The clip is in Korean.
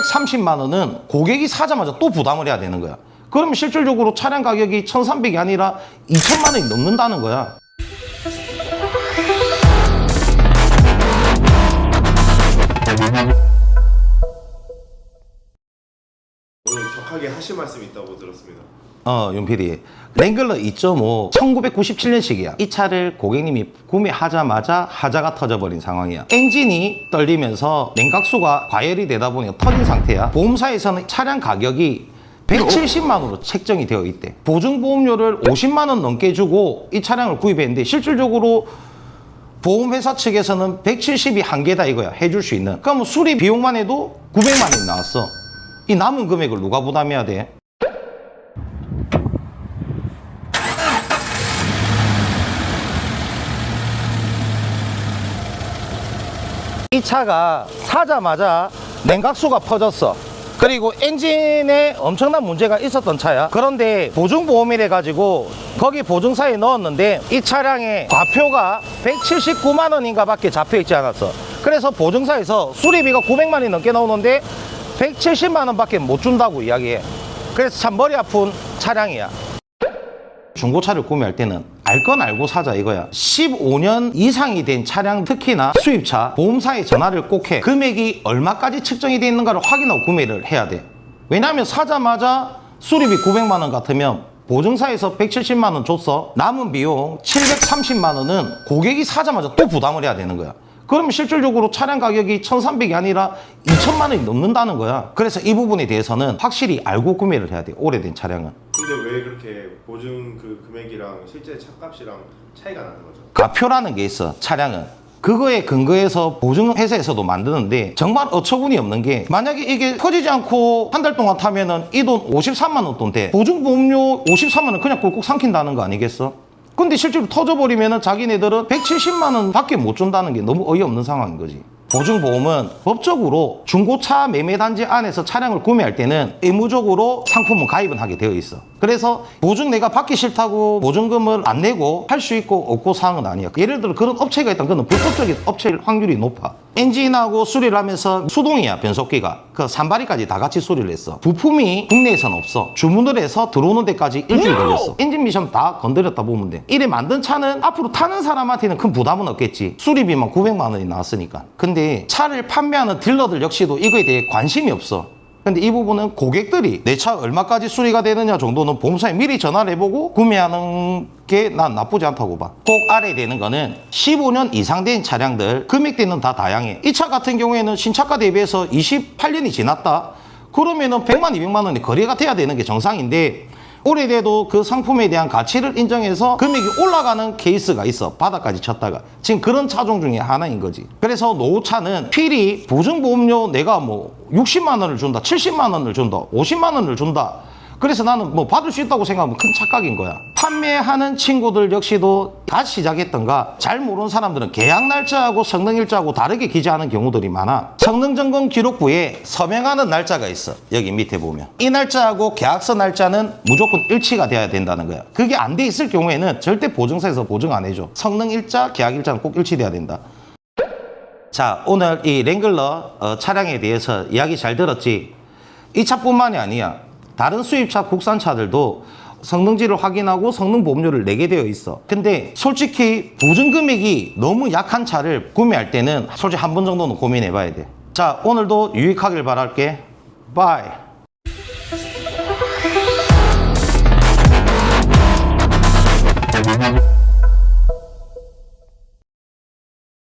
730만 원은 고객이 사자마자 또 부담을 해야 되는 거야. 그러면 실질적으로 차량 가격이 1,300이 아니라 2천만 원이 넘는다는 거야. 오늘 격하게 하실 말씀이 있다고 들었습니다. 윤PD. 랭글러 2.5 1997년식이야. 이 차를 고객님이 구매하자마자 하자가 터져버린 상황이야. 엔진이 떨리면서 냉각수가 과열이 되다 보니 터진 상태야. 보험사에서는 차량 가격이 170만 원으로 책정이 되어 있대. 보증보험료를 50만 원 넘게 주고 이 차량을 구입했는데 실질적으로 보험회사 측에서는 170이 한계다 이거야. 해줄 수 있는. 그럼 수리 비용만 해도 900만 원이 나왔어. 이 남은 금액을 누가 부담해야 돼? 이 차가 사자마자 냉각수가 퍼졌어. 그리고 엔진에 엄청난 문제가 있었던 차야. 그런데 보증보험이래 가지고 거기 보증사에 넣었는데 이 차량의 과표가 179만 원인가 밖에 잡혀있지 않았어. 그래서 보증사에서 수리비가 900만 원이 넘게 나오는데 170만 원 밖에 못 준다고 이야기해. 그래서 참 머리 아픈 차량이야. 중고차를 구매할 때는 알 건 알고 사자 이거야. 15년 이상이 된 차량, 특히나 수입차, 보험사에 전화를 꼭 해. 금액이 얼마까지 측정이 되어 있는가를 확인하고 구매를 해야 돼. 왜냐하면 사자마자 수리비 900만 원 같으면 보증사에서 170만 원 줬어. 남은 비용 730만 원은 고객이 사자마자 또 부담을 해야 되는 거야. 그러면 실질적으로 차량 가격이 1,300이 아니라 2천만 원이 넘는다는 거야. 그래서 이 부분에 대해서는 확실히 알고 구매를 해야 돼. 오래된 차량은. 근데 왜 그렇게 보증 그 금액이랑 실제 차값이랑 차이가 나는 거죠? 과표라는 게 있어. 차량은 그거에 근거해서 보증회사에서도 만드는데 정말 어처구니 없는 게, 만약에 이게 터지지 않고 한 달 동안 타면은 이 돈 53만 원 돈 돼. 보증보험료 53만 원 그냥 꿀꺽 삼킨다는 거 아니겠어? 근데 실제로 터져버리면은 자기네들은 170만 원 밖에 못 준다는 게 너무 어이없는 상황인 거지. 보증보험은 법적으로 중고차 매매단지 안에서 차량을 구매할 때는 의무적으로 상품은 가입은 하게 되어 있어. 그래서 보증 내가 받기 싫다고 보증금을 안 내고 할 수 있고 없고 사항은 아니야. 예를 들어 그런 업체가 있다면 그건 불법적인 업체일 확률이 높아. 엔진하고 수리를 하면서 수동이야. 변속기가 그 산발이까지 다 같이 수리를 했어. 부품이 국내에서는 없어. 주문을 해서 들어오는 데까지 일주일 걸렸어. 엔진 미션 다 건드렸다 보면 돼. 이래 만든 차는 앞으로 타는 사람한테는 큰 부담은 없겠지. 수리비만 900만 원이 나왔으니까. 근데 차를 판매하는 딜러들 역시도 이거에 대해 관심이 없어. 근데 이 부분은 고객들이 내 차 얼마까지 수리가 되느냐 정도는 보험사에 미리 전화를 해보고 구매하는 게 난 나쁘지 않다고 봐. 꼭 알아야 되는 거는 15년 이상 된 차량들 금액대는 다 다양해. 이 차 같은 경우에는 신차가 대비해서 28년이 지났다? 그러면은 100만, 200만 원의 거래가 돼야 되는 게 정상인데, 오래돼도 그 상품에 대한 가치를 인정해서 금액이 올라가는 케이스가 있어. 바닥까지 쳤다가. 지금 그런 차종 중에 하나인 거지. 그래서 노후차는 필히 보증보험료 내가 뭐 60만 원을 준다, 70만 원을 준다, 50만 원을 준다, 그래서 나는 뭐 받을 수 있다고 생각하면 큰 착각인 거야. 판매하는 친구들 역시도 다 시작했던가, 잘 모르는 사람들은 계약 날짜하고 성능 일자하고 다르게 기재하는 경우들이 많아. 성능 점검 기록부에 서명하는 날짜가 있어. 여기 밑에 보면 이 날짜하고 계약서 날짜는 무조건 일치가 돼야 된다는 거야. 그게 안 돼 있을 경우에는 절대 보증사에서 보증 안 해줘. 성능 일자, 계약 일자는 꼭 일치돼야 된다. 자, 오늘 이 랭글러 차량에 대해서 이야기 잘 들었지? 이 차뿐만이 아니야. 다른 수입차, 국산차들도 성능지를 확인하고 성능 보험료를 내게 되어 있어. 근데 솔직히 보증 금액이 너무 약한 차를 구매할 때는 솔직히 한 번 정도는 고민해 봐야 돼. 자, 오늘도 유익하길 바랄게. 바이.